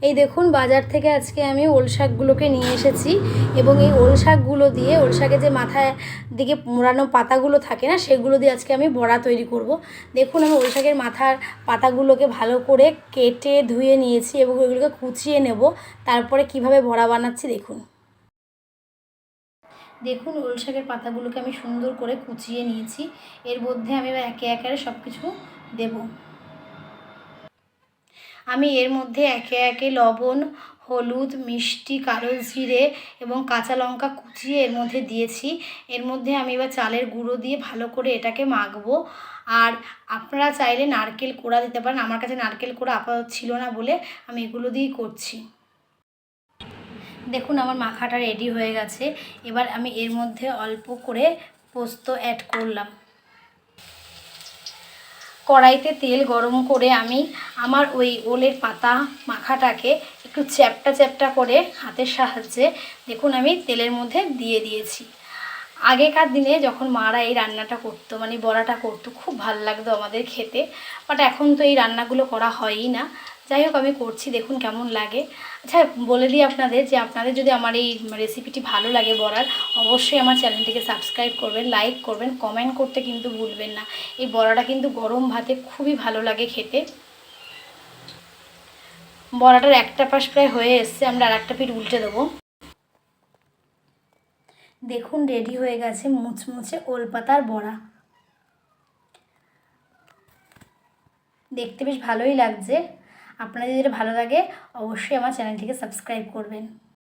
এই দেখুন বাজার থেকে আজকে আমি ওল শাকগুলোকে নিয়ে এসেছি এবং এই ওল শাকগুলো দিয়ে ওল শাকের যে মাথায় দিকে মোড়ানো পাতাগুলো থাকে না সেগুলো দিয়ে আজকে আমি বড়া তৈরি করব। দেখুন আমি ওল শাকের মাথার পাতাগুলোকে ভালো করে কেটে ধুয়ে নিয়েছি এবং ওইগুলোকে কুচিয়ে নেব। তারপরে কিভাবে বড়া বানাচ্ছি দেখুন। দেখুন ওল শাকের পাতাগুলোকে আমি সুন্দর করে কুচিয়ে নিয়েছি। এর মধ্যে আমি একে একে সব কিছু দেবো। আমি এর মধ্যে একে একে লবণ, হলুদ, মিষ্টি, কালো জিরে এবং কাঁচা লঙ্কা কুচিয়ে এর মধ্যে দিয়েছি। এর মধ্যে আমি এবার চালের গুঁড়ো দিয়ে ভালো করে এটাকে মাখবো। আর আপনারা চাইলে নারকেল কোড়া দিতে পারেন, আমার কাছে নারকেল কোড়া আপাতত ছিল না বলে আমি এগুলো দিয়েই করছি। দেখুন আমার মাখাটা রেডি হয়ে গেছে। এবার আমি এর মধ্যে অল্প করে পোস্ত অ্যাড করলাম। কড়াইতে তেল গরম করে আমি আমার ওই ওলের পাতা মাখাটাকে একটু চ্যাপটা চ্যাপটা করে হাতের সাহায্যে দেখুন আমি তেলের মধ্যে দিয়ে দিয়েছি। আগেকার দিনে যখন মারা এই রান্নাটা করতো মানে বড়াটা করতো খুব ভালো লাগতো আমাদের খেতে, বাট এখন তো এই রান্নাগুলো করা হয়ই না। যাই হোক আমি করছি, দেখুন কেমন লাগে। আচ্ছা বলে দিই আপনাদের যে আপনাদের যদি আমার এই রেসিপিটি ভালো লাগে বড়ার, অবশ্যই আমার চ্যানেলটিকে সাবস্ক্রাইব করবেন, লাইক করবেন, কমেন্ট করতে কিন্তু ভুলবেন না। এই বড়াটা কিন্তু গরম ভাতে খুবই ভালো লাগে খেতে। বড়াটার একটা পাশ প্রায় হয়ে এসছে, আমরা আর একটা পিঠ উল্টে দেবো। দেখুন রেডি হয়ে গেছে মুচমুচে ওল পাতার বড়া। দেখতে বেশ ভালোই লাগছে। আপনাদের যদি ভালো লাগে অবশ্যই আমার চ্যানেলটিকে সাবস্ক্রাইব করবেন।